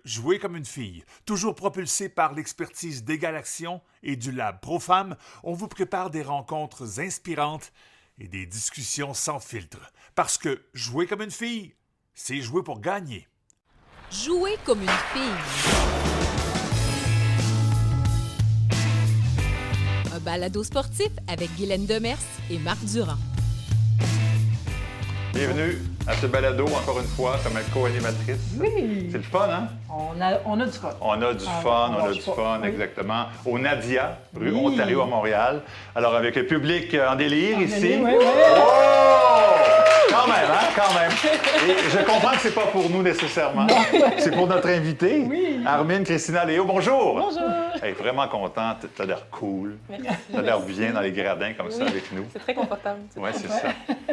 Jouer comme une fille, toujours propulsé par l'expertise d'Égal Action et du Lab ProFemme, on vous prépare des rencontres inspirantes et des discussions sans filtre. Parce que jouer comme une fille, c'est jouer pour gagner. Jouer comme une fille. Un balado sportif avec Guylaine Demers et Marc Durand. Bienvenue à ce balado, encore une fois, comme co-animatrice. Oui! C'est le fun, hein? On a du fun. On a du fun, oui. exactement. Au Nadia, rue Oui. Ontario à Montréal. Alors, avec le public en délire ici. Oui, oui. Oh! Quand même, hein? Quand même. Et je comprends que c'est pas pour nous nécessairement. C'est pour notre invité, Oui. Armine Christina Léo. Bonjour! Bonjour! Hey, vraiment contente. T'as l'air cool. Merci. T'as l'air bien dans les gradins comme ça Oui. avec nous. C'est très confortable. Oui, c'est ça.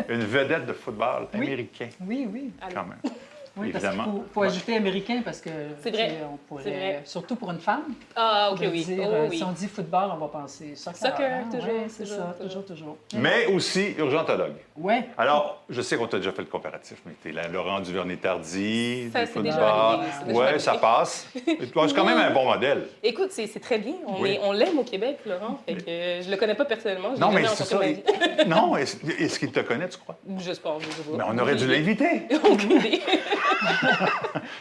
Une vedette de football américain, Oui. quand même. Oui, parce Évidemment. qu'il faut ajouter américain parce que C'est vrai. tu sais, on pourrait, C'est vrai. surtout pour une femme, Ah, ok, de oui. dire, Oh, oui. si on dit football, on va penser soccer. Soccer, hein? toujours, Ouais, c'est toujours, ça, toujours. toujours. Mais aussi urgentologue. Oui. Alors, je sais qu'on t'a déjà fait le comparatif, mais t'es la Laurent Duvernay-Tardy, Ça, du c'est football. déjà arrivé, c'est déjà Ouais, arrivé. ça passe. C'est quand même un bon modèle. Écoute, c'est très bien. Oui. On l'aime au Québec, Laurent. Fait que, je le connais pas personnellement. Je l'ai Non, mais jamais c'est rencontré ça. de ma vie. Non, est-ce qu'il te connaît, tu crois? J'espère, je sais pas. Mais on aurait dû l'inviter. Aucune idée.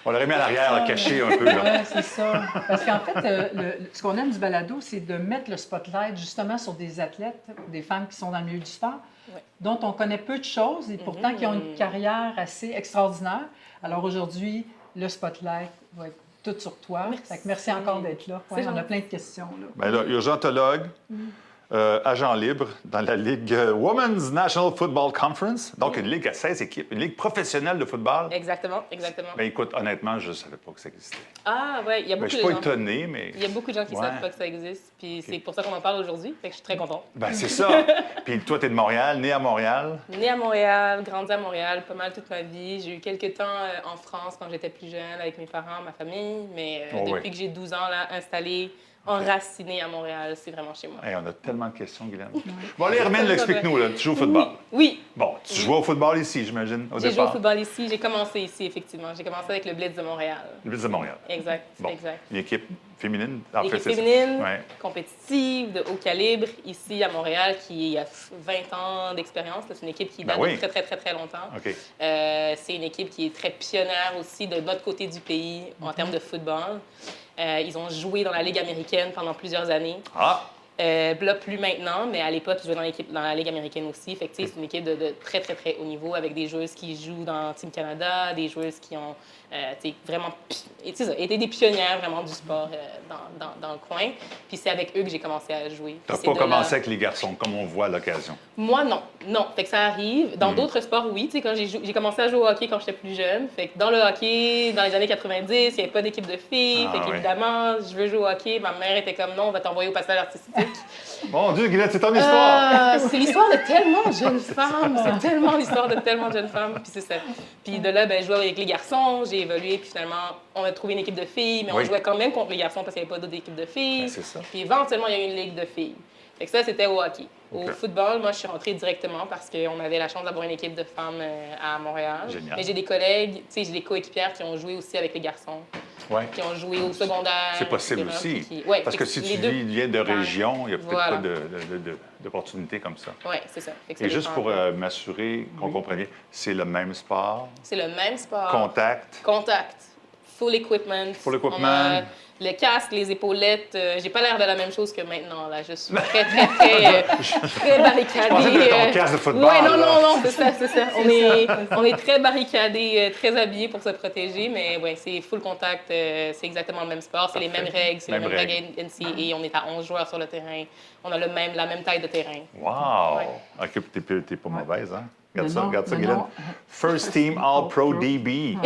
On l'aurait mis à l'arrière, là, caché un peu. Là. Oui, c'est ça. Parce qu'en fait, ce qu'on aime du balado, c'est de mettre le spotlight justement sur des athlètes, des femmes qui sont dans le milieu du sport, Ouais. dont on connaît peu de choses et pourtant qui ont une carrière assez extraordinaire. Alors aujourd'hui, le spotlight va être tout sur toi. Merci encore d'être là. Ouais, C'est on a gentil. plein de questions. Là. Ben là, urgentologue, agent libre dans la Ligue Women's National Football Conference, donc une ligue à 16 équipes, une ligue professionnelle de football. Exactement. Ben écoute, honnêtement, je ne savais pas que ça existait. Ah, ouais, il y a Ben, beaucoup je suis de pas gens. étonné, mais... Il y a beaucoup de gens qui ne Ouais. savent pas que ça existe. Puis c'est pour ça qu'on en parle aujourd'hui. Fait que je suis très contente. Ben, c'est ça. Puis toi, tu es de Montréal, né à Montréal. Née à Montréal, grandi à Montréal pas mal toute ma vie. J'ai eu quelques temps en France quand j'étais plus jeune avec mes parents, ma famille. Mais Oh, depuis oui. que j'ai 12 ans, là, installée, enracinée à Montréal, c'est vraiment chez moi. Hey, on a tellement de questions, Guylaine. Bon, allez, Hermine, explique-nous. Là. Tu joues au football. Oui, Bon, tu jouais au football ici, j'imagine, au j'ai joué départ. au football ici. J'ai commencé ici, effectivement. J'ai commencé avec le Blitz de Montréal. Le Blitz de Montréal. Exact, Bon. exact. Une équipe féminine. En fait, L'équipe c'est ça. féminine, Ouais. compétitive, de haut calibre, ici à Montréal, qui a 20 ans d'expérience. C'est une équipe qui date Ben oui. de très, très, très, très longtemps. OK. C'est une équipe qui est très pionnière aussi de notre côté du pays en termes de football. Ils ont joué dans la Ligue américaine pendant plusieurs années. Ah! Là, plus maintenant, mais à l'époque, ils jouaient dans la Ligue américaine aussi. Fait que, tu sais, c'est une équipe de très, très, très haut niveau avec des joueuses qui jouent dans Team Canada, des joueuses qui ont tu sais, vraiment été des pionnières vraiment du sport dans le coin. Puis c'est avec eux que j'ai commencé à jouer. Tu n'as C'est pas de commencé là- avec les garçons, comme on voit à l'occasion. Moi, non. Non. Fait que ça arrive. Mm. Dans d'autres sports, oui. Tu sais, quand j'ai commencé à jouer au hockey quand j'étais plus jeune. Fait que dans le hockey, dans les années 90, il n'y avait pas d'équipe de filles. Ah, fait ouais. qu'évidemment, je veux jouer au hockey. Ma mère était comme, non, on va t'envoyer au passage artistique. Mon Dieu, Guylaine, c'est ton histoire! C'est l'histoire de tellement de jeunes femmes. C'est tellement l'histoire de tellement de jeunes femmes. Puis c'est ça. Puis de là, ben, je jouais avec les garçons. J'ai évolué. Puis finalement, on a trouvé une équipe de filles. Mais Oui. on jouait quand même contre les garçons parce qu'il n'y avait pas d'autres équipes de filles. Ben, c'est ça. Puis éventuellement, il y a eu une ligue de filles. Fait que ça, c'était au hockey. Au OK. football, moi, je suis rentrée directement parce qu'on avait la chance d'avoir une équipe de femmes à Montréal. Génial. Mais j'ai des collègues, tu sais, j'ai des coéquipières qui ont joué aussi avec les garçons, Ouais. qui ont joué au secondaire. C'est possible etc. aussi. Puis ouais, Parce fait que si les tu deux- viens de région, il n'y a peut-être Voilà. pas d'opportunités comme ça. Oui, c'est ça. Fait que ça Et juste dépend. pour m'assurer qu'on comprenne bien, c'est le même sport, C'est le même sport. contact. Contact. Full equipment. Full equipment. On a le casque, les épaulettes. J'ai pas l'air de la même chose que maintenant. Là. Je suis très, très, très, très barricadée. Je pensais que c'était ton casque de football, Ouais, non, là. non, c'est ça, c'est ça. On est très barricadés, très habillés pour se protéger, mais ouais, c'est full contact. C'est exactement le même sport. C'est les Parfait. mêmes règles. C'est les Même mêmes règles NCAA. On est à 11 joueurs sur le terrain. On a la même taille de terrain. Wow! Ouais. OK, t'es pas mauvaise, hein? Mais Regarde ça, non. Guylaine. First Team All-Pro DB.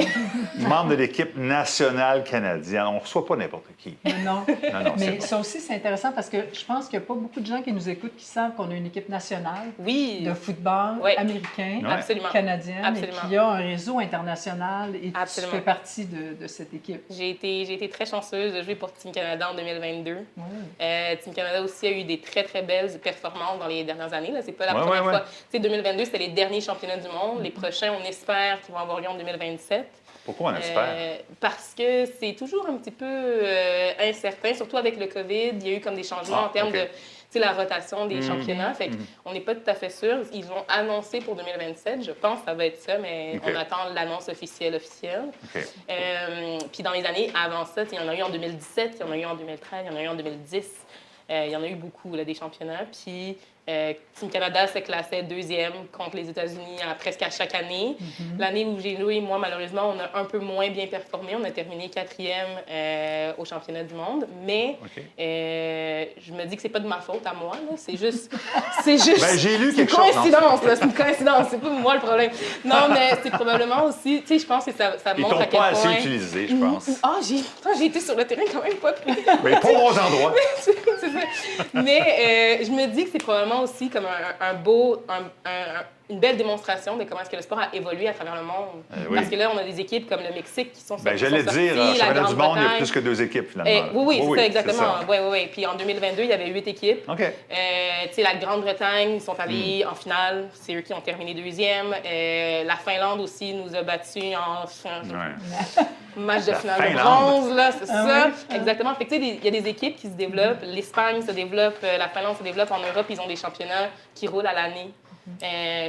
Membre de l'équipe nationale canadienne. On ne reçoit pas n'importe qui. Non. Non, c'est Mais bon. ça aussi, c'est intéressant parce que je pense qu'il n'y a pas beaucoup de gens qui nous écoutent qui savent qu'on a une équipe nationale Oui. de football Oui. américain, Ouais. Absolument. canadienne, Absolument. et qui a un réseau international et Absolument. tu fais partie de cette équipe. J'ai été très chanceuse de jouer pour Team Canada en 2022. Ouais. Team Canada aussi a eu des très, très belles performances dans les dernières années. Là. C'est pas la Ouais, première ouais, fois. ouais. Tu sais, 2022, c'était les derniers championnats du monde. Les prochains, on espère qu'ils vont avoir lieu en 2027. Pourquoi on espère? Parce que c'est toujours un petit peu incertain, surtout avec le COVID. Il y a eu comme des changements en termes de la rotation des championnats. Fait qu'on n'est pas tout à fait sûr. Ils ont annoncé pour 2027, je pense que ça va être ça, mais on attend l'annonce officielle. Puis dans les années avant ça, il y en a eu en 2017, il y en a eu en 2013, il y en a eu en 2010. Il y en a eu beaucoup, là, des championnats. Puis Team Canada se classait deuxième contre les États-Unis presque à chaque année. L'année où j'ai joué, moi, malheureusement, on a un peu moins bien performé. On a terminé quatrième au championnat du monde. Mais je me dis que c'est pas de ma faute à moi. Là. C'est juste... Ben, j'ai lu quelque chose. C'est une coïncidence, là. C'est une coïncidence. C'est pas moi le problème. Non, mais c'est probablement aussi... Tu sais, je pense que ça montre à quel point... Ils t'ont pas assez utilisé, je pense. J'ai été sur le terrain quand même pas pire. Mais pas aux endroits. Mais je me dis que c'est probablement aussi comme une belle démonstration de comment est-ce que le sport a évolué à travers le monde. Parce que là, on a des équipes comme le Mexique qui sont sorties. J'allais dire, au championnat du monde, il y a plus que 2 équipes, finalement. Oui, c'est ça, exactement. Oui. Puis en 2022, il y avait 8 équipes. OK. La Grande-Bretagne, ils sont allés en finale. C'est eux qui ont terminé deuxième. La Finlande aussi nous a battus en match de finale de bronze, là, c'est ça. Oui. Exactement. Fait que, il y a des équipes qui se développent. L'Espagne se développe, la Finlande se développe. En Europe, ils ont des championnats qui roulent à l'année.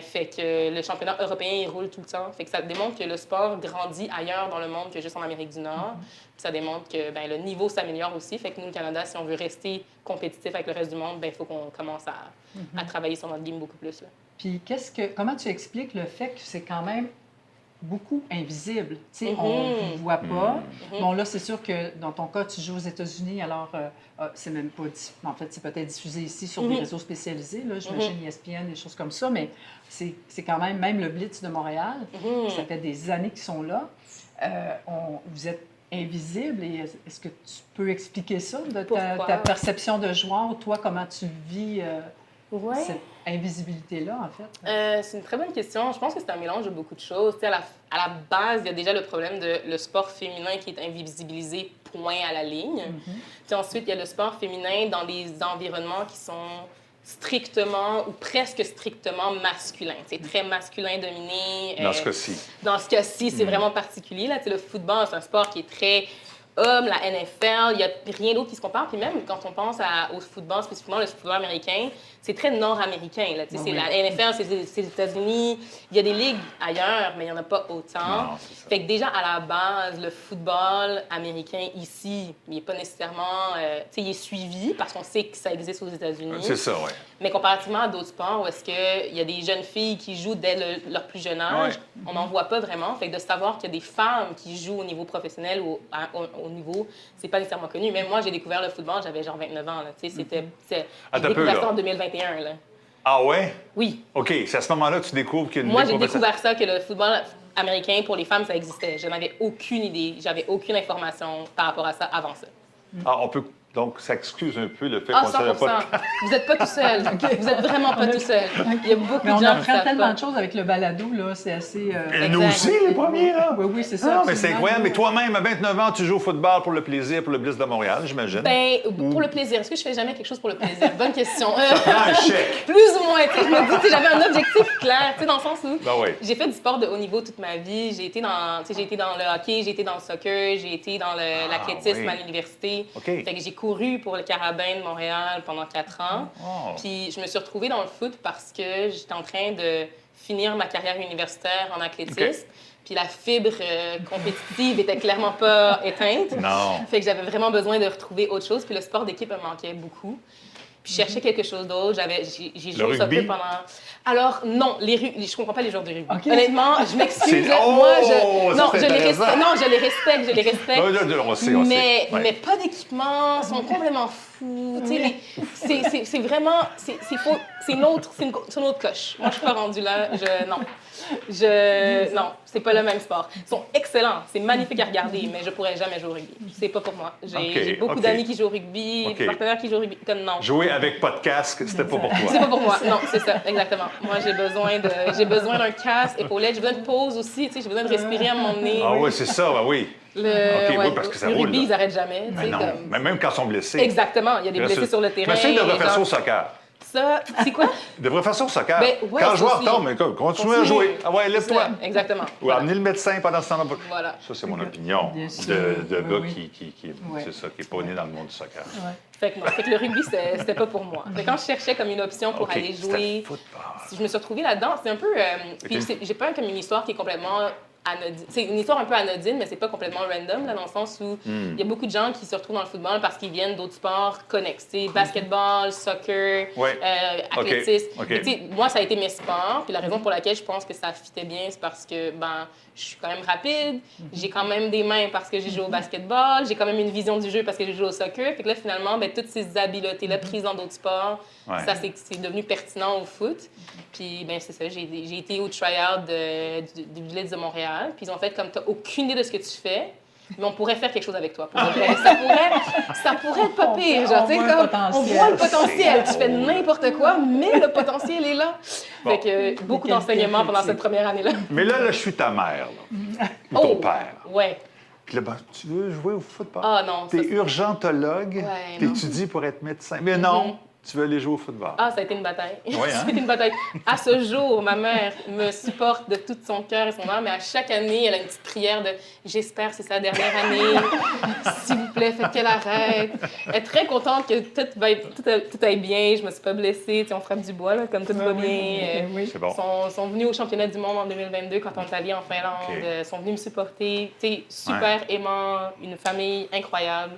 Fait que le championnat européen, il roule tout le temps. Fait que ça démontre que le sport grandit ailleurs dans le monde que juste en Amérique du Nord. Puis ça démontre que le niveau s'améliore aussi. Fait que nous, le Canada, si on veut rester compétitif avec le reste du monde, il faut qu'on commence à travailler sur notre game beaucoup plus. Là. Puis comment tu expliques le fait que c'est quand même beaucoup invisible? Tu sais, on ne voit pas. Bon, là, c'est sûr que dans ton cas, tu joues aux États-Unis, alors c'est même pas... En fait, c'est peut-être diffusé ici sur des réseaux spécialisés, là, j'imagine ESPN, des choses comme ça, mais c'est quand même le Blitz de Montréal. Ça fait des années qu'ils sont là. Vous êtes invisible. Et est-ce que tu peux expliquer ça, de ta perception de joueur? Toi, comment tu vis cette invisibilité-là, en fait? C'est une très bonne question. Je pense que c'est un mélange de beaucoup de choses. À la base, il y a déjà le problème de le sport féminin qui est invisibilisé point à la ligne. Puis ensuite, il y a le sport féminin dans des environnements qui sont strictement ou presque strictement masculins. C'est très masculin dominé. Dans ce cas-ci. Dans ce cas-ci, c'est vraiment particulier. Là. Le football, c'est un sport qui est très homme, la NFL, il n'y a rien d'autre qui se compare. Puis même quand on pense au football, spécifiquement le football américain, c'est très nord-américain. Là. C'est la NFL, c'est les États-Unis. Il y a des ligues ailleurs, mais il n'y en a pas autant. Non, fait que déjà, à la base, le football américain ici, il n'est pas nécessairement... il est suivi parce qu'on sait que ça existe aux États-Unis. C'est ça, oui. Mais comparativement à d'autres sports où est-ce qu'il y a des jeunes filles qui jouent dès leur plus jeune âge, on n'en voit pas vraiment. Fait que de savoir qu'il y a des femmes qui jouent au niveau professionnel ou au niveau, c'est pas nécessairement connu. Même moi, j'ai découvert le football, j'avais genre 29 ans. Là. J'ai découvert ça en 2021. Là. Ah ouais? Oui. OK. C'est à ce moment-là que tu découvres qu'il y a une Moi, j'ai découvert ça, que le football américain, pour les femmes, ça existait. Je n'avais aucune idée. J'avais aucune information par rapport à ça avant ça. Ah, on peut... Donc, ça excuse un peu le fait Ah, qu'on ne savait 100%. pas... Vous n'êtes pas tout seul. Vous n'êtes vraiment pas tout seul. Il y a beaucoup Mais de on gens qui apprend savent tellement pas. de choses avec le balado, là. C'est assez... Et nous aussi, les premiers, là! Oui, c'est ça. Non, mais c'est absolument. incroyable. Mais toi-même, à 29 ans, tu joues au football pour le plaisir, pour le Blitz de Montréal, j'imagine. Ben, pour le plaisir. Est-ce que je fais jamais quelque chose pour le plaisir? Bonne question. Prends un chèque. Plus ou moins. Je me dis, j'avais un objectif clair, dans le sens où Ben oui. j'ai fait du sport de haut niveau toute ma vie. J'ai été dans le hockey, j'ai été dans le soccer, j'ai été dans l'athlétisme oui. à l'université. OK. Fait que j'ai couru pour le Carabin de Montréal pendant 4 ans. Oh. Puis je me suis retrouvée dans le foot parce que j'étais en train de finir ma carrière universitaire en athlétisme. OK. Puis la fibre compétitive était clairement pas éteinte. Non. Fait que j'avais vraiment besoin de retrouver autre chose. Puis le sport d'équipe me manquait beaucoup. Puis je cherchais quelque chose d'autre. J'ai joué ça un rugby? peu pendant... Alors, non, je comprends pas les joueurs de rugby. OK. Honnêtement, je m'excuse. C'est- Oh! Moi, Ça, non, c'est je les intéressant. respecte. Non, je les respecte. On sait. Mais Ouais. pas d'équipement, ils sont complètement fous. Tu sais, c'est vraiment... C'est faux. C'est une autre coche. Moi, je suis pas rendue là. Non, c'est pas le même sport. Ils sont excellents. C'est magnifique à regarder, mais je pourrais jamais jouer au rugby. C'est pas pour moi. J'ai beaucoup d'amis qui jouent au rugby, des partenaires qui jouent au rugby. Comme non. Jouer avec pas de casque, c'était pas pour C'est toi. pas pour moi. Non, c'est ça, exactement. Moi, j'ai besoin d'un casque, épaulette, j'ai besoin de pause aussi, tu sais, j'ai besoin de respirer à mon nez. Ah oui, c'est ça, ben oui. OK, oui, parce que ça le roule, rugby, là. ils n'arrêtent jamais. tu Mais sais, non, comme... mais même quand ils sont blessés. Exactement, il y a des blessés sur le terrain. Mais essaye de les refaire gens- ça au soccer. Ça, c'est quoi? Il devrait faire ça au soccer. Ben, ouais, Quand le joueur aussi. tombe, mais continue à Continue. jouer. Ah ouais, C'est lève-toi. ça, exactement. Ou Voilà. amener le médecin pendant ce temps-là. Voilà. Ça, c'est mon opinion Bien sûr. de Oui, gars oui. qui Ouais. c'est ça, qui est pas né dans le monde du soccer. Ouais. Fait que le rugby, c'était pas pour moi. Fait que quand je cherchais comme une option pour OK, aller c'était jouer, le football. je me suis retrouvée là-dedans. C'est un peu. Puis OK. j'ai pas comme une histoire qui est complètement anodine. C'est une histoire un peu anodine, mais c'est pas complètement random, là, dans le sens où il y a beaucoup de gens qui se retrouvent dans le football parce qu'ils viennent d'autres sports connexes. Basketball, soccer, Ouais. athlétisme. OK. Et tu sais, moi, ça a été mes sports. Puis la raison pour laquelle je pense que ça fitait bien, c'est parce que je suis quand même rapide, j'ai quand même des mains parce que j'ai joué au basketball, j'ai quand même une vision du jeu parce que j'ai joué au soccer. Fait que là, finalement, toutes ces habiletés-là prises dans d'autres sports, Ouais. ça, c'est devenu pertinent au foot. Puis, c'est ça, j'ai été au tryout du Blitz de Montréal. Puis, ils ont fait comme, t'as aucune idée de ce que tu fais, mais on pourrait faire quelque chose avec toi. Pour de vrai. Ça pourrait être pas pire. Genre, tu sais, On voit le comme, on potentiel. voit le potentiel. Tu fais n'importe quoi, mais le potentiel est là. Bon. Fait que beaucoup Des qualités d'enseignements pendant athlétiques. cette première année-là. Mais là, je suis ta mère, là. Ou ton père. Ouais. Puis là, tu veux jouer au football? Ah non, T'es ça, c'est- urgentologue, Ouais, non. t'étudies pour être médecin. Mais non, tu veux aller jouer au football. Ah, ça a été une bataille. Ouais, Ça hein? a été une bataille. À ce jour, ma mère me supporte de tout son cœur et son âme, mais à chaque année, elle a une petite prière de « J'espère que c'est sa dernière année. S'il vous plaît, faites qu'elle arrête. » Elle est très contente que tout aille bien. Je me suis pas blessée. Tu sais, on frappe du bois, là, comme tout va bien. Oui. C'est bon. Sont venus au championnat du monde en 2022 quand on est allé en Finlande. OK. Sont venus me supporter. Tu sais, super aimant, une famille incroyable.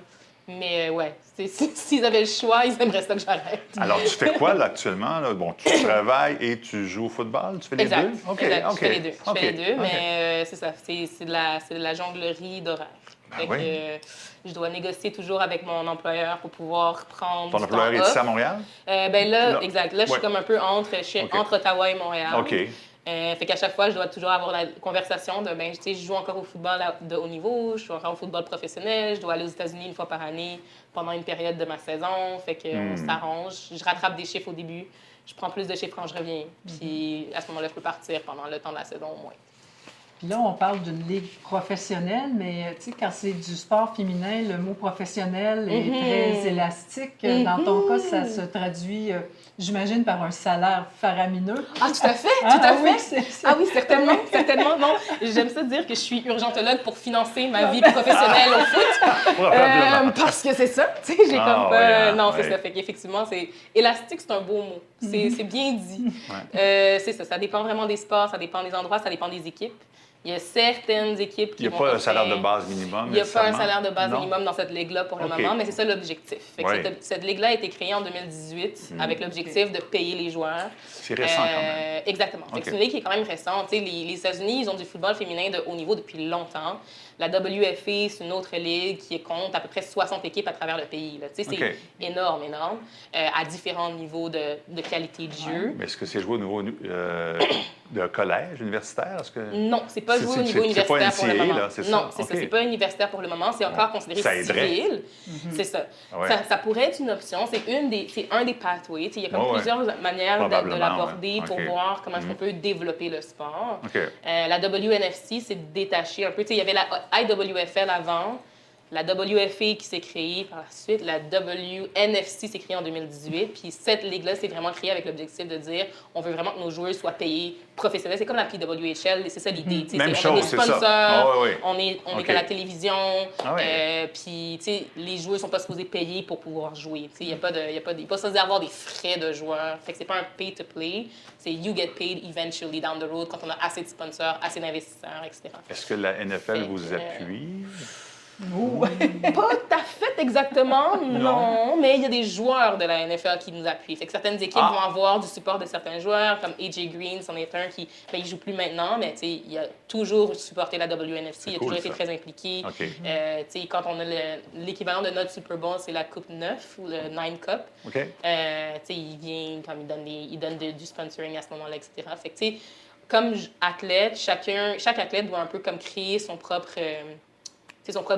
Mais ouais, s'ils avaient le choix, ils aimeraient ça que j'arrête. Alors, tu fais quoi, là, actuellement? Là? Bon, tu travailles et tu joues au football? Tu fais les Exact. deux? OK, Exact. OK. Je fais les deux. Je OK, fais les deux, OK. mais c'est ça. C'est de la jonglerie d'horaire. Fait que, oui. je dois négocier toujours avec mon employeur pour pouvoir prendre Ton du employeur temps est off. ici à Montréal? Là, Là. exact. Là, je Ouais. suis comme un peu entre Ottawa et Montréal. OK. Fait qu'à chaque fois, je dois toujours avoir la conversation de, tu sais, je joue encore au football de haut niveau, je joue encore au football professionnel, je dois aller aux États-Unis une fois par année pendant une période de ma saison. Fait qu'on s'arrange. Je rattrape des chiffres au début, je prends plus de chiffres quand je reviens. Puis à ce moment-là, je peux partir pendant le temps de la saison au moins. Puis là, on parle d'une ligue professionnelle, mais tu sais, quand c'est du sport féminin, le mot professionnel est très élastique. Dans ton cas, ça se traduit, j'imagine, par un salaire faramineux. Ah, tout à fait, tout Ah, à oui, fait. c'est- Ah oui, certainement, certainement. Non, j'aime ça dire que je suis urgentologue pour financer ma vie professionnelle au foot. Probablement. Parce que c'est ça, tu sais, j'ai Ah, comme ouais, pas... hein, non, ouais. c'est ça. Fait qu'effectivement, c'est... Élastique, c'est un beau mot. C'est bien dit. C'est ça, ça dépend vraiment des sports, ça dépend des endroits, ça dépend des équipes. Il y a certaines équipes qui Il n'y a vont pas un offrir- salaire de base minimum? Il n'y a pas un nécessairement? salaire de base Non? minimum dans cette ligue-là pour le OK. moment, mais c'est ça l'objectif. Fait que Ouais. cette ligue-là a été créée en 2018 avec l'objectif de payer les joueurs. C'est récent quand même. Exactement. Fait que OK. c'est une ligue qui est quand même récente. Tu sais, les États-Unis, ils ont du football féminin de haut niveau depuis longtemps. La WFA, c'est une autre ligue qui compte à peu près 60 équipes à travers le pays. Là. Tu sais, c'est OK. énorme, énorme, à différents niveaux de qualité de jeu. Mais est-ce que c'est joué au niveau de collège, universitaire? Est-ce que... Non, c'est pas C'est- joué au c'est- niveau c'est pas universitaire pour le NCAA, moment. là, c'est ça? Non, c'est OK. ça. C'est pas universitaire pour le moment. C'est encore considéré Ça aiderait. civil. C'est ça. Ouais. Ça pourrait être une option. C'est un des pathways. Tu sais, il y a comme Ouais, ouais. plusieurs manières de Probablement, l'aborder ouais. pour OK. voir comment est-ce qu'on peut développer le sport. OK. La WNFC s'est détachée un peu. Tu sais, il y avait la IWFL avant, la WFA qui s'est créée par la suite, la WNFC s'est créée en 2018. Puis cette ligue-là s'est vraiment créée avec l'objectif de dire on veut vraiment que nos joueurs soient payés professionnels. C'est comme la PWHL, c'est ça l'idée. tu sais, Même on a chose, des c'est ça. sponsors, Ah, ouais, ouais. on est OK. à la télévision, Ah, ouais. puis tu sais, les joueurs sont pas supposés payer pour pouvoir jouer. Tu sais, il n'y a pas supposé avoir des frais de joueurs. Fait que c'est pas un pay to play, c'est you get paid eventually down the road quand on a assez de sponsors, assez d'investisseurs, etc. Est-ce que la NFL Fait vous que, appuie? Pas tout à fait exactement, non, mais il y a des joueurs de la NFL qui nous appuient. Fait que certaines équipes vont avoir du support de certains joueurs, comme AJ Green, c'en est un qui, il joue plus maintenant, mais tu sais, il a toujours supporté la WNFC, il a cool, toujours été ça. très impliqué. OK. Tu sais, quand on a l'équivalent de notre Super Bowl, c'est la Coupe 9 ou le 9 Cup. OK. Tu sais, il vient, comme il donne du sponsoring à ce moment-là, etc. Fait que, tu sais, comme athlète, chaque athlète doit un peu comme créer son propre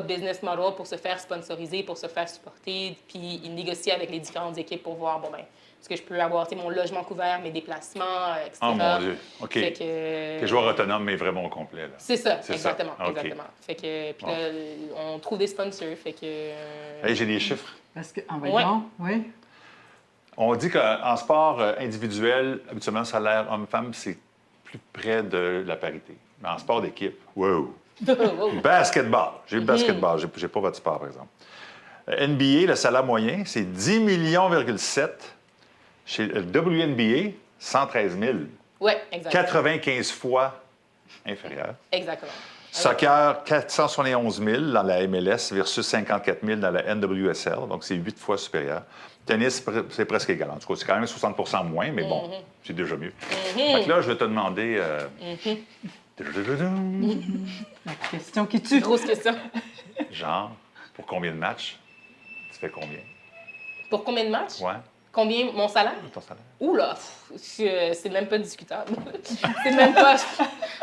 business model pour se faire sponsoriser, pour se faire supporter, puis il négocie avec les différentes équipes pour voir, bon, ben, est-ce que je peux avoir, tu sais, mon logement couvert, mes déplacements, etc. Oh mon Dieu. OK. Fait que... T'es joueur autonome, mais vraiment au complet. Là. C'est ça, C'est exactement, ça. OK. exactement. Fait que, puis là, on trouve des sponsors, fait que... Hey, j'ai des chiffres. Parce que, Ouais. oui. On dit qu'en sport individuel, habituellement, le salaire homme-femme, c'est plus près de la parité. Mais en sport d'équipe, wow! Basketball. J'ai eu le basketball. J'ai pas votre sport, par exemple. NBA, le salaire moyen, c'est 10,7 millions. Chez le WNBA, 113 000. Oui, exactement. 95 fois inférieur. Exactement. Soccer, 471 000 dans la MLS versus 54 000 dans la NWSL. Donc, c'est 8 fois supérieur. Tennis, c'est presque égal. En tout cas, c'est quand même 60 moins, mais bon, c'est déjà mieux. Fait que là, je vais te demander... La question qui tue. Grosse question. Genre, pour combien de matchs? Tu fais combien? Pour combien de matchs? Ouais, Combien mon salaire? ton salaire. Oula, c'est même pas discutable. C'est même pas.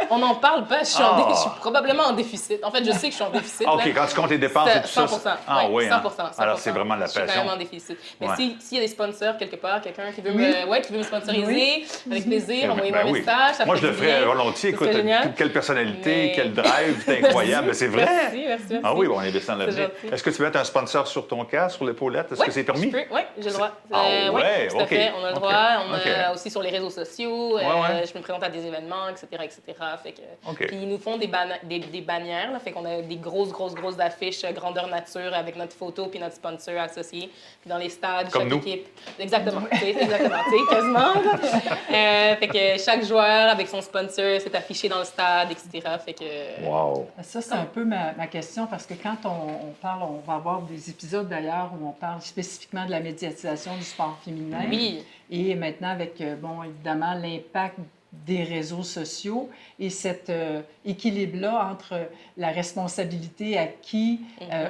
On n'en parle pas. Je suis probablement en déficit. En fait, je sais que je suis en déficit. OK, là. quand tu comptes les dépenses et tout ça... 100%. Ah oui, 100%, hein? 100%. Alors, c'est vraiment la Je suis passion. vraiment en déficit. Mais Ouais. s'il y a des sponsors quelque part, quelqu'un qui veut, qui veut me sponsoriser, avec plaisir, envoyez-moi un Ben oui. message. Ça Moi, je ferait le du ferais bien. volontiers. Ce serait Écoute, génial. quelle personnalité, Mais- quel drive, c'est incroyable. Mais c'est vrai. Merci. Ah oui, bon, on investit dans l'avenir. gentil. Est-ce que tu veux être un sponsor sur ton casque, sur l'épaulette? Est-ce que c'est permis? Oui, j'ai le droit. Ah oui, ouais, tout à OK. fait. On a le OK. droit. On OK. a aussi sur les réseaux sociaux. Ouais. Je me présente à des événements, etc. Fait que, OK. Puis ils nous font des bannières. Là, fait qu'on a des grosses affiches grandeur nature avec notre photo puis notre sponsor associé. Puis dans les stades, Comme chaque nous. équipe. Exactement. Exactement. Quasiment. Là. Fait que chaque joueur avec son sponsor s'est affiché dans le stade, etc. Fait que... Wow. Ça, c'est un peu ma question, parce que quand on parle, on va avoir des épisodes d'ailleurs où on parle spécifiquement de la médiatisation du sport féminin. Oui. Et maintenant, avec, bon, évidemment, l'impact des réseaux sociaux et cet équilibre-là entre la responsabilité acquise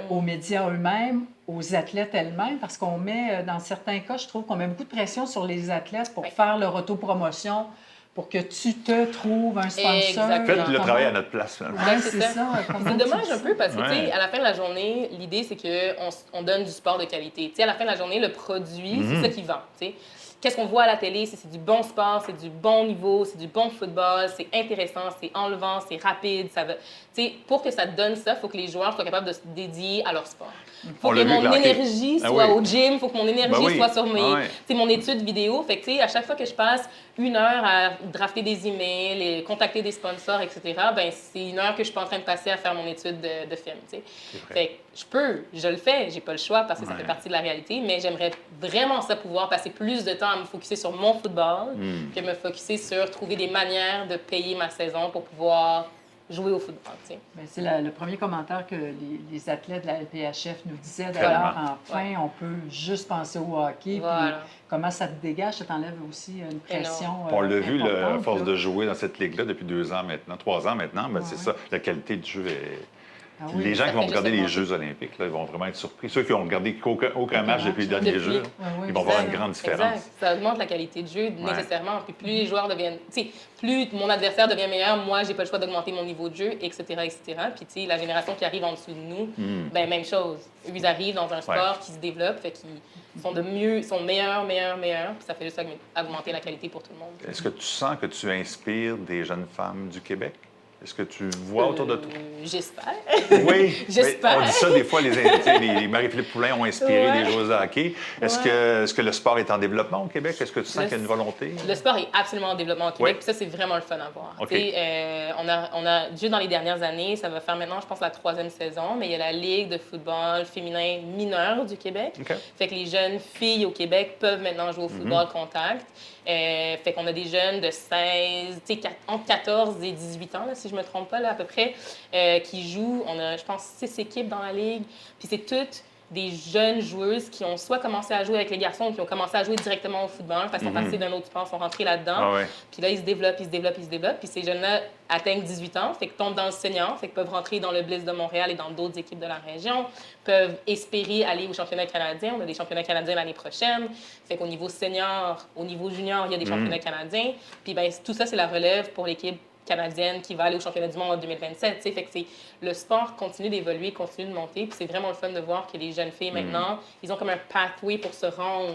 aux médias eux-mêmes, aux athlètes elles-mêmes, parce qu'on met, dans certains cas, je trouve qu'on met beaucoup de pression sur les athlètes pour faire leur autopromotion, pour que tu te trouves un sponsor. Exactement. Faites le Comment- travail à notre place. Finalement. Ouais, Ouais, c'est ça. Comment C'est tu dommage dis un peu parce que, tu Ouais. sais, à la fin de la journée, l'idée, c'est qu'on donne du sport de qualité. Tu sais, à la fin de la journée, le produit, c'est ça qui vend, tu sais. Qu'est-ce qu'on voit à la télé? C'est du bon sport, c'est du bon niveau, c'est du bon football, c'est intéressant, c'est enlevant, c'est rapide. Ça va... Tu sais, pour que ça te donne ça, il faut que les joueurs soient capables de se dédier à leur sport. Il faut On que l'a vu mon avec le hockey. énergie Ah soit oui. au gym, il faut que mon énergie Ben oui. soit sur mes, Ah ouais. tu sais, mon étude vidéo. Fait que, tu sais, à chaque fois que je passe 1 heure à drafter des emails, et contacter des sponsors, etc., ben c'est 1 heure que je suis pas en train de passer à faire mon étude de film, tu sais. vrai. Fait que je le fais, j'ai pas le choix parce que ça Ouais. fait partie de la réalité, mais j'aimerais vraiment ça pouvoir passer plus de temps à me focusser sur mon football que me focusser sur trouver des manières de payer ma saison pour pouvoir jouer au football, tu sais. Bien, c'est le premier commentaire que les athlètes de la LPHF nous disaient. D'ailleurs, Tellement. enfin, on peut juste penser au hockey. Voilà. Puis comment ça te dégage, ça t'enlève aussi une pression. On l'a vu, à importante, force là. de jouer dans cette ligue-là depuis 2 ans maintenant, 3 ans maintenant, ben, c'est ça, la qualité du jeu est... Ah oui, les gens ça qui vont fait regarder juste les augmenter. Jeux olympiques, là, ils vont vraiment être surpris. Ceux qui ont regardé aucun match depuis les derniers Depuis. Jeux, Oui, ils vont voir une Exact. grande différence. Exact. Ça augmente la qualité de jeu nécessairement. Puis plus les joueurs deviennent, tu sais, plus mon adversaire devient meilleur, moi j'ai pas le choix d'augmenter mon niveau de jeu, etc., etc. Puis tu sais, la génération qui arrive en dessous de nous, ben même chose. Eux, ils arrivent dans un sport qui se développe, fait qu'ils sont sont meilleurs, puis ça fait juste augmenter la qualité pour tout le monde. Est-ce que tu sens que tu inspires des jeunes femmes du Québec? Est-ce que tu vois autour de toi? J'espère. Oui, J'espère. mais on dit ça des fois, les Marie-Philippe Poulin ont inspiré Ouais. des joueuses de hockey. Est-ce que le sport est en développement au Québec? Est-ce que tu sens qu'il y a une volonté? Le sport est absolument en développement au Québec, Oui. puis ça, c'est vraiment le fun à voir. OK. Tu sais, on a, juste dans les dernières années, ça va faire maintenant, je pense, la 3e saison, mais il y a la Ligue de football féminin mineur du Québec. OK. Fait que les jeunes filles au Québec peuvent maintenant jouer au football contact. Fait qu'on a des jeunes de 16, tu sais, entre 14 et 18 ans, là, si je me trompe pas, là, à peu près, qui jouent. On a, je pense, 6 équipes dans la Ligue. Puis c'est toutes des jeunes joueuses qui ont soit commencé à jouer avec les garçons ou qui ont commencé à jouer directement au football parce qu'ils sont passés d'un autre sport, sont rentrés là-dedans. Ah ouais. Puis là, ils se développent. Puis ces jeunes-là atteignent 18 ans, fait que tombent dans le senior, fait que peuvent rentrer dans le Blitz de Montréal et dans d'autres équipes de la région, peuvent espérer aller au championnat canadien. On a des championnats canadiens l'année prochaine. Fait qu'au niveau senior, au niveau junior, il y a des championnats canadiens. Puis ben, tout ça, c'est la relève pour l'équipe canadienne qui va aller au championnat du monde en 2027. T'sais. Fait que le sport continue d'évoluer, continue de monter. Puis c'est vraiment le fun de voir que les jeunes filles, maintenant, ils ont comme un pathway pour se rendre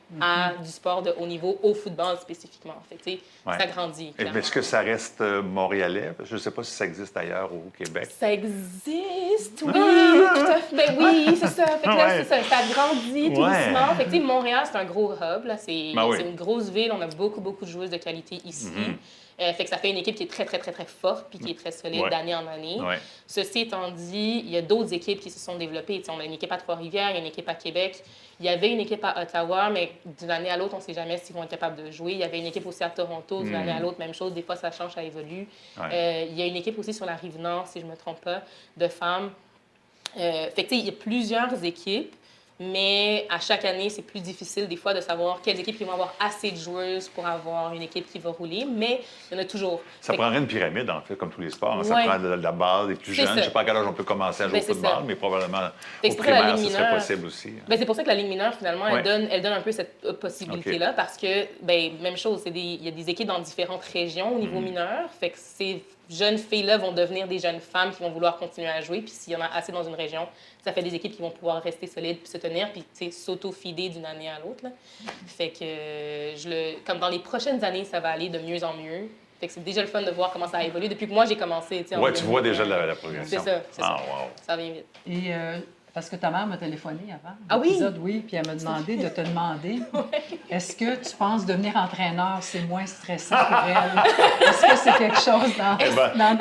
du sport de haut niveau au football spécifiquement. Fait que, tu sais, Ouais. ça grandit. Et clairement. est-ce que ça reste montréalais? Je ne sais pas si ça existe ailleurs au Québec. Ça existe, oui, tout à fait. Ben oui, c'est ça. Fait que là, Ouais. c'est ça. Ça grandit tout Ouais. doucement. Fait que, tu sais, Montréal, c'est un gros hub. Là. C'est Ben oui. c'est une grosse ville. On a beaucoup, beaucoup de joueuses de qualité ici. Fait que ça fait une équipe qui est très, très, très, très forte puis qui est très solide Ouais. d'année en année. Ouais. Ceci étant dit, il y a d'autres équipes qui se sont développées. Tu sais, on a une équipe à Trois-Rivières, il y a une équipe à Québec. Il y avait une équipe à Ottawa, mais d'une année à l'autre, on ne sait jamais s'ils vont être capables de jouer. Il y avait une équipe aussi à Toronto, d'une année à l'autre, même chose. Des fois, ça change, ça évolue. Ouais. Il y a une équipe aussi sur la Rive-Nord, si je ne me trompe pas, de femmes. Fait que, tu sais, il y a plusieurs équipes, mais à chaque année, c'est plus difficile des fois de savoir quelles équipes qui vont avoir assez de joueuses pour avoir une équipe qui va rouler, mais il y en a toujours. Ça Fait que- prendrait une pyramide, en fait, comme tous les sports. Ça Ouais. prend de la base des plus C'est jeunes. ça. Je ne sais pas à quel âge on peut commencer à jouer Ben, au c'est football, ça. mais probablement Fait au que c'est pour ça que la primaire, Ligue ce serait mineure- possible aussi. Ben, c'est pour ça que la Ligue mineure, finalement, Ouais. elle donne un peu cette possibilité-là, parce que, ben, même chose, il y a des équipes dans différentes régions au niveau mineur. Fait que ces jeunes filles-là vont devenir des jeunes femmes qui vont vouloir continuer à jouer. Puis s'il y en a assez dans une région, ça fait des équipes qui vont pouvoir rester solides puis se tenir, puis tu sais, s'auto-fider d'une année à l'autre. Là. Fait que, comme dans les prochaines années, ça va aller de mieux en mieux. Fait que c'est déjà le fun de voir comment ça a évolué depuis que moi j'ai commencé. Tu sais, en Oui, tu vois 2000. déjà la progression. C'est ça, c'est Ah, ça. wow. Ça vient vite. Et parce que ta mère m'a téléphoné avant. Ah oui? l'épisode, oui, puis elle m'a demandé de te demander est-ce que tu penses devenir entraîneur, c'est moins stressant pour elle? Est-ce que c'est quelque chose dans. ben,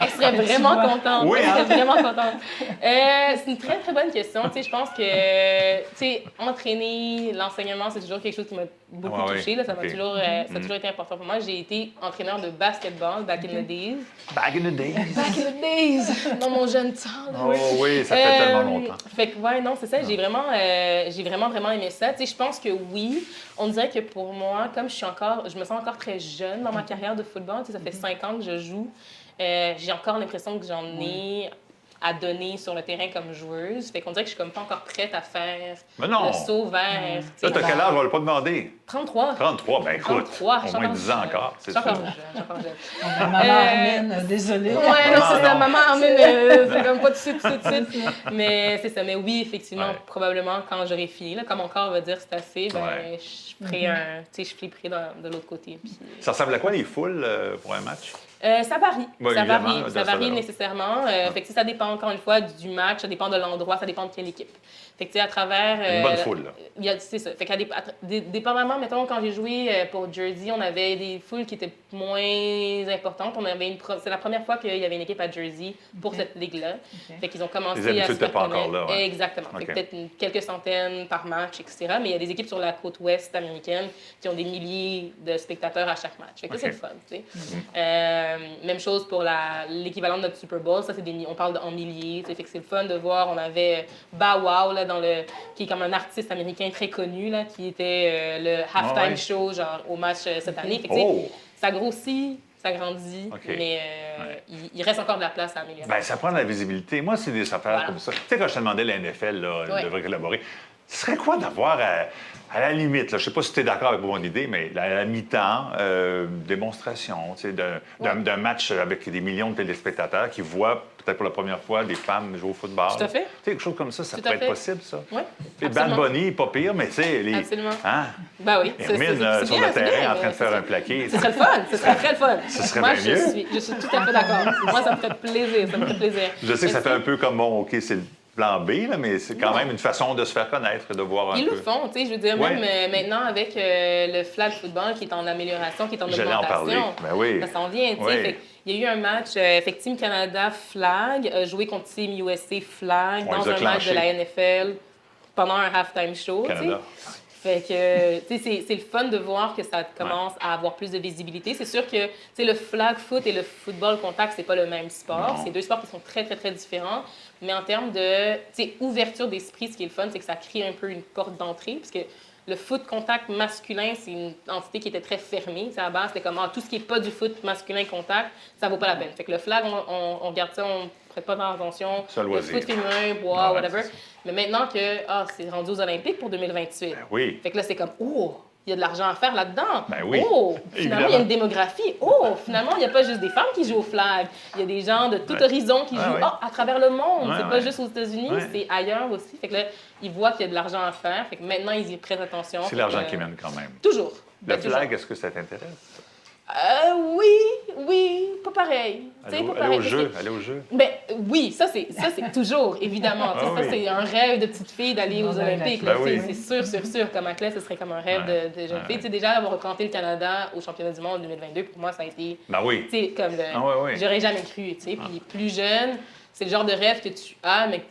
Elle serait Tu vraiment vois. contente. Oui, Elle hein? serait vraiment contente. C'est une très, très bonne question. Tu sais, je pense que tu sais, entraîner, l'enseignement, c'est toujours quelque chose qui m'a beaucoup Ouais, touchée. Là. Ça, ok. ça a toujours été important pour moi. J'ai été entraîneur de basketball back in the days. Back in the days. Back in the days! Dans mon jeune temps. là. Oh oui, ça fait tellement longtemps. Fait que, ouais, non, c'est ça. J'ai vraiment, vraiment aimé ça. Tu sais, je pense que oui, on dirait que pour moi, comme je me sens encore très jeune dans ma carrière de football, tu sais, ça fait 5 ans que je joue, j'ai encore l'impression que j'en ai à donner sur le terrain comme joueuse. Fait qu'on dirait que je suis comme pas encore prête à faire Mais non. le saut vers... tu Là, sais, t'as quel âge? On va le pas demander. 33. 33, ben écoute, 33, au moins 10 ans encore, c'est Je suis sûr. encore jeune, je suis encore jeune. Maman Armine, désolée. Ouais, non, c'est ça. non. Maman Armine, c'est comme pas tout de suite. Mais c'est ça. Mais oui, effectivement, Ouais. probablement, quand j'aurai fini, là, quand mon corps va dire c'est assez, ben, Ouais. je ferai je flipperai de l'autre côté. Puis, Ça ressemble à quoi les foules pour un match? ça varie. Oui, ça évidemment, varie. là, Ça ça varie va. nécessairement. Fait que, ça dépend encore une fois du match, ça dépend de l'endroit, ça dépend de quelle équipe. Fait que, tu sais, à travers... Une bonne foule, là. C'est ça. Fait qu'à dépendamment, mettons, quand j'ai joué pour Jersey, on avait des foules qui étaient moins importantes. C'est la première fois qu'il y avait une équipe à Jersey pour cette ligue-là. Fait qu'ils ont commencé Les habitudes à se faire étaient pas encore connaître. là, ouais. Exactement. Fait que OK. peut-être quelques centaines par match, etc. Mais il y a des équipes sur la côte ouest américaine qui ont des milliers de spectateurs à chaque match. Fait que ça, OK. c'est le fun, tu sais. Même chose pour l'équivalent de notre Super Bowl. Ça, on parle en milliers. Tu sais. Fait que c'est le fun de voir. On avait Bow Wow, là, qui est comme un artiste américain très connu, là, qui était le halftime ouais. show genre, au match cette année. Fait que, tu sais, Oh! ça grossit, ça grandit, OK. mais il reste encore de la place à améliorer. Ben, ça prend de la visibilité. Moi, c'est des affaires Voilà. comme ça. Tu sais, quand je te demandais la NFL, là, Ouais. devrait collaborer, ce serait quoi d'avoir, à la limite, là, je sais pas si tu es d'accord avec mon idée, mais à la mi-temps, démonstration, tu sais, d'un match avec des millions de téléspectateurs qui voient peut-être pour la première fois des femmes jouer au football. Tout à fait. Tu sais, quelque chose comme ça Tout pourrait à être fait. possible, ça. Oui, Puis Bad Bunny, pas pire, mais tu sais, les... Absolument. Hein? Ben oui. Hermine, c'est sur bien, le c'est terrain, bien, en train de c'est faire ça. un plaqué. Ce serait le fun, ce serait très le fun. Ce serait Moi, bien mieux. je suis tout à fait d'accord. Moi, ça me fait plaisir, ça me fait plaisir. Je sais que ça Mais fait un peu comme, bon, OK, c'est le plan B, là, mais c'est quand même une façon de se faire connaître, de voir un Ils peu. le font, tu sais, je veux dire, Ouais. même maintenant avec le flag football qui est en amélioration, qui est en J'allais en augmentation. parler. Ben oui. Ça s'en vient, tu sais. Oui. Fait il y a eu un match, fait que Team Canada flag a joué contre Team USA flag On dans les a un match de la NFL pendant un halftime show, tu sais. Canada. Fait que, tu sais, c'est le fun de voir que ça commence à avoir plus de visibilité. C'est sûr que, tu sais, le flag foot et le football contact, c'est pas le même sport. Non. C'est deux sports qui sont très, très, très différents. Mais en termes de, tu sais, ouverture d'esprit, ce qui est le fun, c'est que ça crée un peu une porte d'entrée. Parce que le foot contact masculin, c'est une entité qui était très fermée. À la base, c'était comme, tout ce qui n'est pas du foot masculin contact, ça vaut pas la peine. Fait que le flag, on garde ça, on prête pas attention. C'est un Le loisir. foot féminin, bois, Ouais, whatever. c'est ça. Mais maintenant que, c'est rendu aux Olympiques pour 2028. Oui. Fait que là, c'est comme, oh, il y a de l'argent à faire là-dedans. Ben oui. Oh, finalement, il y a Évidemment. une démographie. Oh, finalement, il n'y a pas juste des femmes qui jouent au flag. Il y a des gens de tout horizon qui jouent à travers le monde. C'est pas juste aux États-Unis, c'est ailleurs aussi. Fait que là, ils voient qu'il y a de l'argent à faire. Fait que maintenant, ils y prêtent attention. C'est l'argent qui mène quand même. Toujours. Le Ben, toujours. flag, est-ce que ça t'intéresse? Oui, pas pareil. Aller au jeu. Ben oui, ça c'est toujours, évidemment. Ah Ça, oui. c'est un rêve de petite fille d'aller aux Olympiques. Ben là, oui. C'est sûr. Comme athlète, ce serait comme un rêve de jeune fille. Tu sais, déjà, avoir représenté le Canada au championnat du monde en 2022, pour moi, ça a été... Ben oui. Tu sais, comme j'aurais jamais cru, tu sais. Puis plus jeune, c'est le genre de rêve que tu as, mais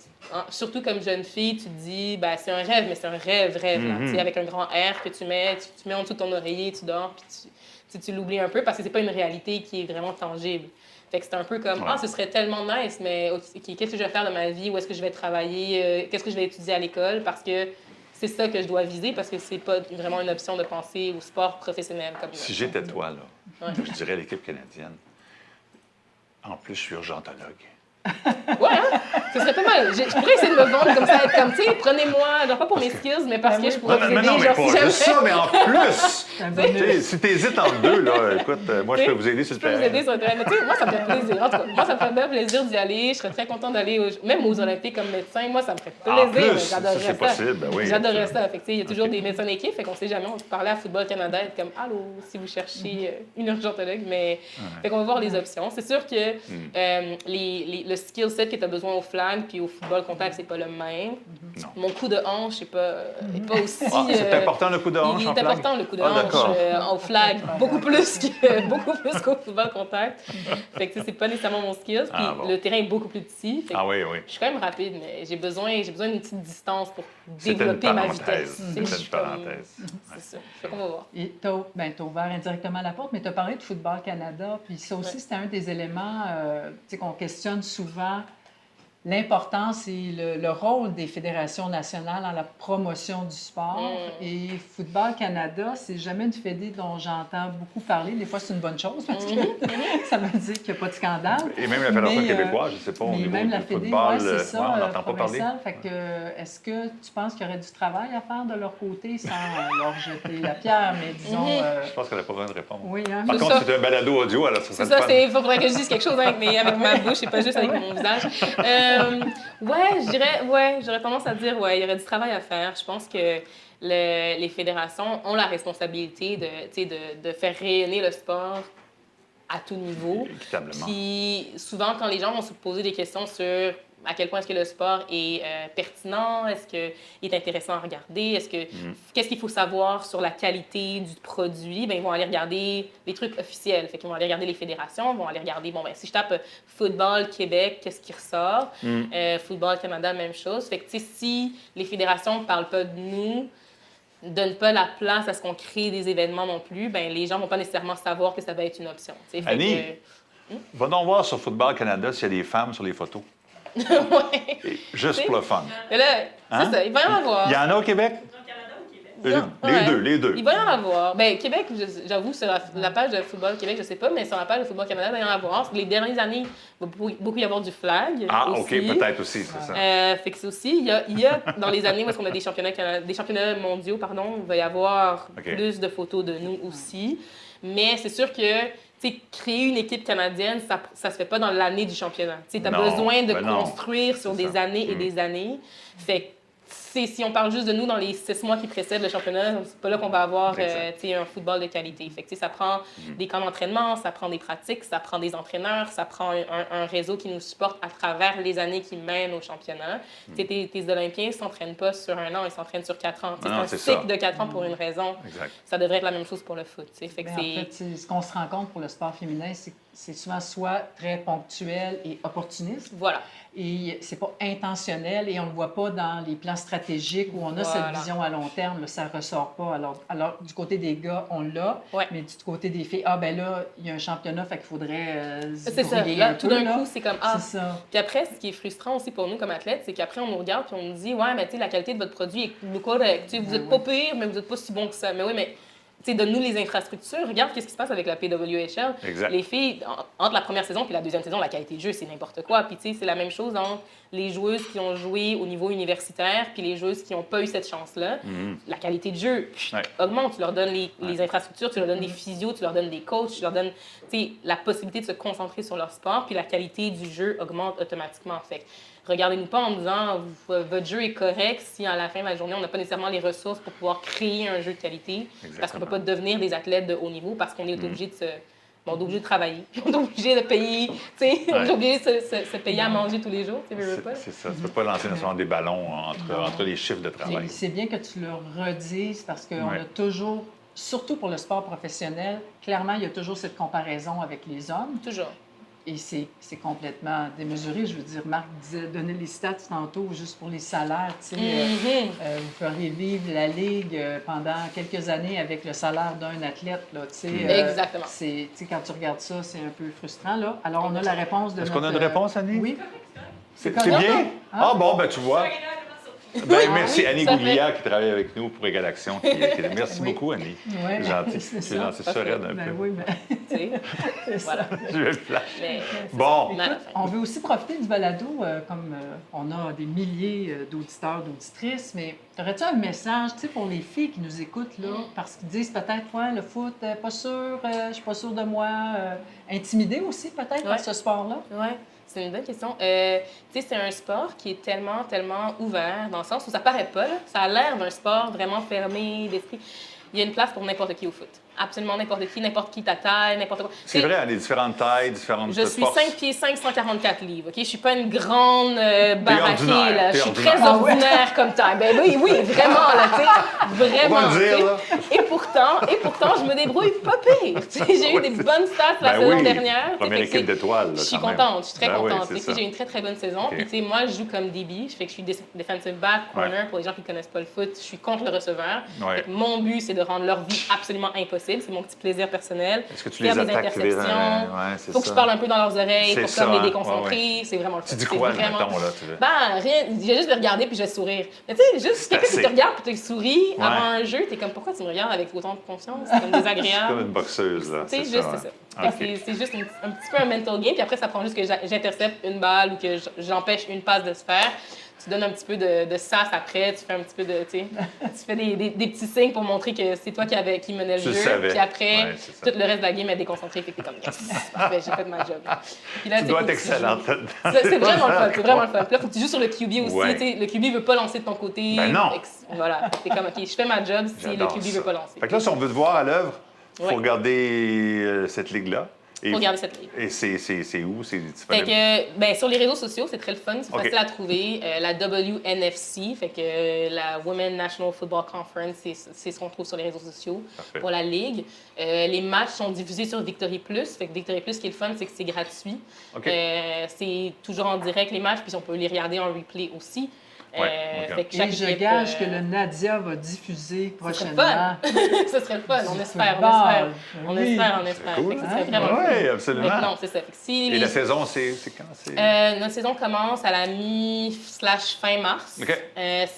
surtout comme jeune fille, tu te dis, ben c'est un rêve, mais c'est un rêve, là. Tu sais, avec un grand R que tu mets en dessous de ton oreiller, tu dors, puis tu l'oublies un peu parce que c'est pas une réalité qui est vraiment tangible. Fait que c'est un peu comme, ce serait tellement nice, mais qu'est-ce que je vais faire de ma vie? Où est-ce que je vais travailler? Qu'est-ce que je vais étudier à l'école? Parce que c'est ça que je dois viser, parce que c'est pas vraiment une option de penser au sport professionnel. Comme Si j'étais toi, là, je dirais à l'équipe canadienne, en plus, je suis urgentologue. Ouais, hein? Ce serait pas mal. Je pourrais essayer de me vendre comme ça, être comme, tu sais, prenez-moi, genre pas pour mes skills, mais parce que je pourrais vous aider. Non, mais genre, pas si juste ça, mais en plus! bonus. Tu sais, si t'hésites entre deux, là, écoute, moi, je peux vous aider sur Je le peux vous terrain. aider sur le terrain. Mais tu sais, moi, ça me fait plaisir. En tout cas, moi, ça me fait bien plaisir d'y aller. Je serais très contente d'aller même aux Olympiques comme médecin. Moi, ça me ferait En plaisir. plus, J'adorerais ça, c'est possible, ben oui, J'adorerais absolument. ça. Fait que, tu sais, il y a toujours des médecins d'équipe. Fait qu'on sait jamais. On peut parler à Football Canada et être comme, allô, si vous cherchez une urgentologue. Mais fait qu'on va voir les options. C'est sûr que le skill set que tu as besoin au flag puis au football contact, c'est pas le même. Non. Mon coup de hanche n'est pas aussi... c'est important le coup de hanche Il en est flag? important le coup de Ah, hanche d'accord. au flag, beaucoup plus qu'au football contact. Fait que tu sais, c'est pas nécessairement mon skill. Puis Ah, bon. le terrain est beaucoup plus petit. Fait que Ah oui. je suis quand même rapide, mais j'ai besoin d'une petite distance pour C'était une développer ma parenthèse. vitesse. Tu sais, je C'était une suis comme- parenthèse. C'est ça. Fait qu'on va voir. Et t'as ouvert indirectement la porte, mais tu as parlé de Football Canada, puis ça aussi, c'était un des éléments tu sais, qu'on questionne souvent. L'importance et le rôle des fédérations nationales dans la promotion du sport. Et Football Canada, c'est jamais une fédé dont j'entends beaucoup parler. Des fois, c'est une bonne chose parce que ça veut dire qu'il n'y a pas de scandale. Et même la Fédération Mais, québécoise, je ne sais pas, au mais niveau même la du fédé, football, c'est ça, on n'entend pas parler. provincial. Fait que, est-ce que tu penses qu'il y aurait du travail à faire de leur côté sans leur jeter la pierre, mais disons... Je pense qu'elle n'a pas besoin de répondre. oui, hein? Par C'est contre, ça. c'est un balado audio, alors ça C'est serait ça, il faudrait que je dise quelque chose avec ma bouche et pas juste avec mon visage. J'aurais tendance à dire, il y aurait du travail à faire. Je pense que les fédérations ont la responsabilité de faire rayonner le sport à tout niveau. équitablement. Puis souvent, quand les gens vont se poser des questions sur à quel point est-ce que le sport est pertinent, est-ce qu'il est intéressant à regarder, qu'est-ce qu'il faut savoir sur la qualité du produit, bien, ils vont aller regarder les trucs officiels. Fait qu'ils vont aller regarder les fédérations, ils vont aller regarder, si je tape Football Québec, qu'est-ce qui ressort? Football Canada, même chose. Fait que, tu sais, si les fédérations ne parlent pas de nous, ne donnent pas la place à ce qu'on crée des événements non plus, ben les gens ne vont pas nécessairement savoir que ça va être une option. Fait Annie, va donc voir sur Football Canada s'il y a des femmes sur les photos. Ouais. Juste pour le fun. Mais là, Hein? c'est ça, il va y en avoir. Il y en a au Québec? Les deux. Il va y en avoir. Ben, Québec, j'avoue, sur la page de Football Québec, je sais pas, mais sur la page de Football Canada, il va y en avoir. Les dernières années, il va beaucoup y avoir du flag. Ah, aussi. OK, peut-être aussi, c'est ça. Fait que c'est aussi, il y a dans les années où est-ce qu'on a des championnats mondiaux, il va y avoir plus de photos de nous aussi. Mais c'est sûr que créer une équipe canadienne, ça se fait pas dans l'année du championnat. Tu as besoin de construire sur des années et des années. Fait que si on parle juste de nous dans les 6 mois qui précèdent le championnat, c'est pas là qu'on va avoir un football de qualité. Fait que, ça prend des camps d'entraînement, ça prend des pratiques, ça prend des entraîneurs, ça prend un réseau qui nous supporte à travers les années qui mènent au championnat. Tes Olympiens ne s'entraînent pas sur 1 an, ils s'entraînent sur 4 ans. C'est un cycle de 4 ans pour une raison. Exact. Ça devrait être la même chose pour le foot. Fait que En fait, ce qu'on se rend compte pour le sport féminin, c'est souvent soit très ponctuel et opportuniste. Voilà. Et c'est pas intentionnel et on le voit pas dans les plans stratégiques où on a cette vision à long terme. Ça ressort pas. Alors du côté des gars, on l'a, mais du côté des filles, ben là, il y a un championnat, fait qu'il faudrait c'est ça. Là, tout d'un coup, c'est comme c'est ça. Puis après, ce qui est frustrant aussi pour nous comme athlètes, c'est qu'après, on nous regarde puis on nous dit, ouais, mais tu sais, la qualité de votre produit est correcte. Vous êtes pas pire, mais vous êtes pas si bon que ça. Mais oui, mais donne-nous les infrastructures. Regarde ce qui se passe avec la PWHL. Exact. Les filles, entre la première saison et la deuxième saison, la qualité de jeu, c'est n'importe quoi. Puis, tu sais, c'est la même chose entre les joueuses qui ont joué au niveau universitaire puis les joueuses qui n'ont pas eu cette chance-là. La qualité de jeu augmente. Tu leur donnes les infrastructures, tu leur donnes des physios, tu leur donnes des coachs, tu leur donnes, tu sais, la possibilité de se concentrer sur leur sport, puis la qualité du jeu augmente automatiquement. Fait que regardez-nous pas en nous disant votre jeu est correct si à la fin de la journée, on n'a pas nécessairement les ressources pour pouvoir créer un jeu de qualité. Exactement. Parce qu'on ne peut pas devenir des athlètes de haut niveau parce qu'on est obligé on est obligé de travailler, on est obligé de payer, on est obligé de se payer à manger tous les jours, tu veux pas. C'est ça. Tu ne peux pas lancer nécessairement des ballons entre les chiffres de travail. C'est bien que tu le redises parce qu'on a toujours, surtout pour le sport professionnel, clairement, il y a toujours cette comparaison avec les hommes. Toujours. Et c'est complètement démesuré. Je veux dire, Marc disait, donner les stats tantôt juste pour les salaires. Tu sais, vous feriez vivre la Ligue pendant quelques années avec le salaire d'un athlète. Là, tu sais, Exactement. Tu sais, quand tu regardes ça, c'est un peu frustrant. Là. Alors, on a la réponse de Est-ce qu'on a une réponse, Annie? Oui. C'est correct. bien? Ah bon, ben tu vois. Merci Annie ça Gouglière qui travaille avec nous pour Égal Action. Merci beaucoup, Annie. Ouais, Gentil. c'est C'est ça. gentil, ça raide un Ben peu. oui, mais Tu sais, c'est ça. voilà. Je vais le flash. Mais, Bon. mais à la Écoute, fin. on veut aussi profiter du balado, comme on a des milliers d'auditeurs, d'auditrices, mais aurais-tu un message, tu sais, pour les filles qui nous écoutent, là, parce qu'ils disent peut-être, ouais, le foot, pas sûr, je suis pas sûre de moi, intimidées aussi peut-être par ce sport-là? Oui, c'est une bonne question. Tu sais, c'est un sport qui est tellement, tellement ouvert, dans le sens où ça paraît pas, là. Ça a l'air d'un sport vraiment fermé d'esprit. Il y a une place pour n'importe qui au foot. Absolument n'importe qui ta taille, n'importe quoi. C'est vrai, hein, des différentes tailles, différentes Je suis forces. 5 pieds 5, 144 livres, OK? Je suis pas une grande baraquée, ordinaire, là. t'es Je suis ordinaire. très ordinaire comme taille. Ben oui, vraiment, là, tu sais. Vraiment. On va le dire, tu sais. là. Et pourtant, je me débrouille pas pire. Tu sais, j'ai eu des bonnes stats la Ben saison oui. dernière. tu sais, Première fait que équipe d'étoiles, là, Je suis quand même. contente, je suis très Ben oui, contente. c'est Tu sais, ça. j'ai eu une très, très bonne saison. OK. Puis, tu sais, moi, je joue comme DB. Fait que je suis defensive back, corner. Pour les gens qui ne connaissent pas le foot, je suis contre le receveur. Ouais. Fait que mon but, c'est de rendre leur vie absolument impossible. C'est mon petit plaisir personnel. Est-ce que tu Faire les des attaques? interceptions. Ouais, c'est Faut que ça. je parle un peu dans leurs oreilles C'est pour ça, comme les hein. déconcentrer. Ouais, ouais. C'est vraiment le fun. Tu dis C'est quoi, vraiment- mettons, là? Tu veux? Ben, rien. Je vais juste les regarder puis je vais sourire. Mais tu sais, juste quelqu'un qui assez. te regarde puis te sourit Ouais. avant un jeu, t'es comme, pourquoi tu me regardes avec autant de confiance? C'est comme Comme désagréable. une boxeuse, là. Tu sais, c'est juste, ça, c'est ça. ouais. Fait que c'est juste un petit peu un mental game. Puis après, ça prend juste que j'intercepte une balle ou que j'empêche une passe de se faire. Tu donnes un petit peu de sas après, tu fais un petit peu de, tu sais, tu fais des petits signes pour montrer que c'est toi qui menais le Tu le jeu. savais. Puis après, Ouais, c'est ça. tout le reste de la game est déconcentré. Fait que t'es comme, yes, parfait, j'ai fait ma job. Puis là, Tu tu sais, dois faut être que excellente joues. là-dedans. C'est vraiment le fun, c'est vraiment le fun. Puis là, faut que tu joues sur le QB aussi. Ouais. Tu sais, le QB veut pas lancer de ton côté. Ben non. Fait que, voilà, t'es comme, OK, je fais ma job si le J'adore QB ça. veut pas lancer. Fait que là, si on veut te voir à l'œuvre, il faut Ouais. regarder cette ligue-là. Et, Faut regarder cette ligue. Et c'est où? C'est Fait disponible? que, ben, sur les réseaux sociaux, c'est très le fun, c'est OK. facile à trouver. La WNFC, fait que la Women National Football Conference, c'est ce qu'on trouve sur les réseaux sociaux Parfait. pour la ligue. Les matchs sont diffusés sur Victory Plus. Fait que Victory Plus, ce qui est le fun, c'est que c'est gratuit. OK. C'est toujours en direct les matchs, puis on peut les regarder en replay aussi. Ouais, OK. Fait que Et chaque je équipe, gage que le Nadia va diffuser ce serait prochainement. le fun. Ce serait le fun, on Du espère, football. on Oui. espère, on espère. cool, Fait que ce hein? serait vraiment le fun. Oui, Fait que absolument. non, c'est ça. Fait que si Et les- la saison, c'est quand? Notre saison commence à la mi/fin mars. OK.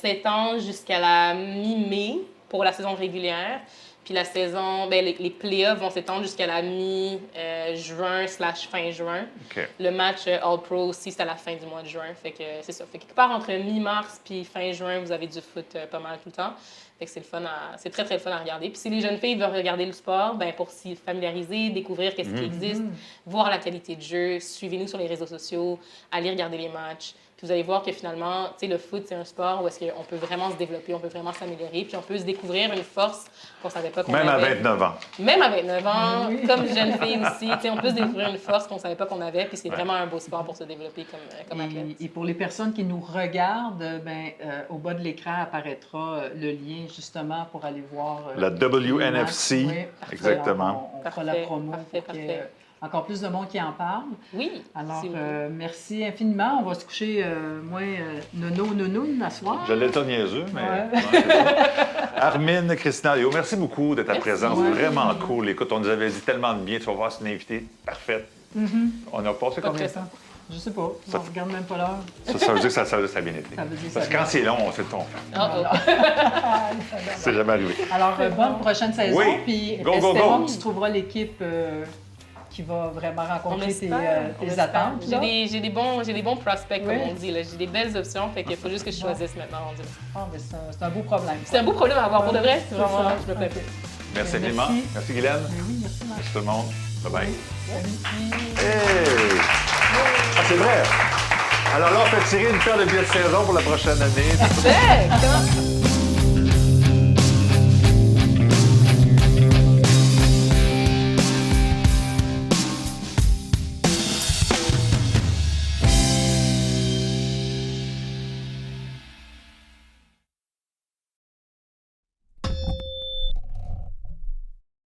S'étend jusqu'à la mi-mai pour la saison régulière. Puis la saison, ben, les playoffs vont s'étendre jusqu'à la mi-juin/fin juin. OK. Le match All-Pro aussi, c'est à la fin du mois de juin. Fait que c'est ça. Fait que quelque part entre mi-mars puis fin juin, vous avez du foot pas mal tout le temps. Fait que c'est le fun c'est très, très le fun à regarder. Puis si les jeunes filles veulent regarder le sport, ben pour s'y familiariser, découvrir qu'est-ce qui existe, voir la qualité de jeu, suivez-nous sur les réseaux sociaux, allez regarder les matchs. Puis vous allez voir que finalement, tu sais, le foot, c'est un sport où est-ce qu'on peut vraiment se développer, on peut vraiment s'améliorer, puis on peut se découvrir une force qu'on savait pas qu'on avait. Même à 29 ans. Même à 29 ans, comme jeune fille aussi, tu sais, on peut se découvrir une force qu'on savait pas qu'on avait, puis c'est vraiment un beau sport pour se développer comme athlète. Et pour les personnes qui nous regardent, au bas de l'écran apparaîtra le lien justement pour aller voir La WNFC, les matchs. Oui, exactement. On fera la Parfait, promo parfait, pour qu'il y ait parfait. encore plus de monde qui en parle. Oui. Alors, c'est beau. merci infiniment. On va se coucher moins nounoun à soir. Je l'ai niaiseux, mais... Ouais. Ouais, c'est ça. Armine Christinalio, merci beaucoup de ta Merci. présence. Ouais. Vraiment cool. Écoute, on nous avait dit tellement de bien. Tu vas voir, c'est une invitée parfaite. On a passé Pas combien de très temps? Je sais pas. Ça- On regarde même pas l'heure. Ça veut dire que ça a bien été. Ça veut dire que Parce ça que a quand bien c'est long, on sait le ton. C'est jamais arrivé. Alors, bonne prochaine saison. Oui. Puis Go, go, espérons go. que tu trouveras l'équipe qui va vraiment On rencontrer tes espère. attentes. là. J'ai des bons prospects, Oui. comme on dit. là. J'ai des belles options, fait qu'il faut juste que je choisisse maintenant. rendu là. Ah, mais c'est un beau problème. C'est un beau problème à avoir, pour de vrai. C'est C'est vraiment, ça. je me plais Ok. plus. Merci Merci. infiniment. Merci Guylaine. Mais oui, merci, Marc. Merci tout le monde. Bye-bye. Salut. Hey! Ah, c'est vrai! Alors là, on fait tirer une paire de billets de saison pour la prochaine année. Parfait!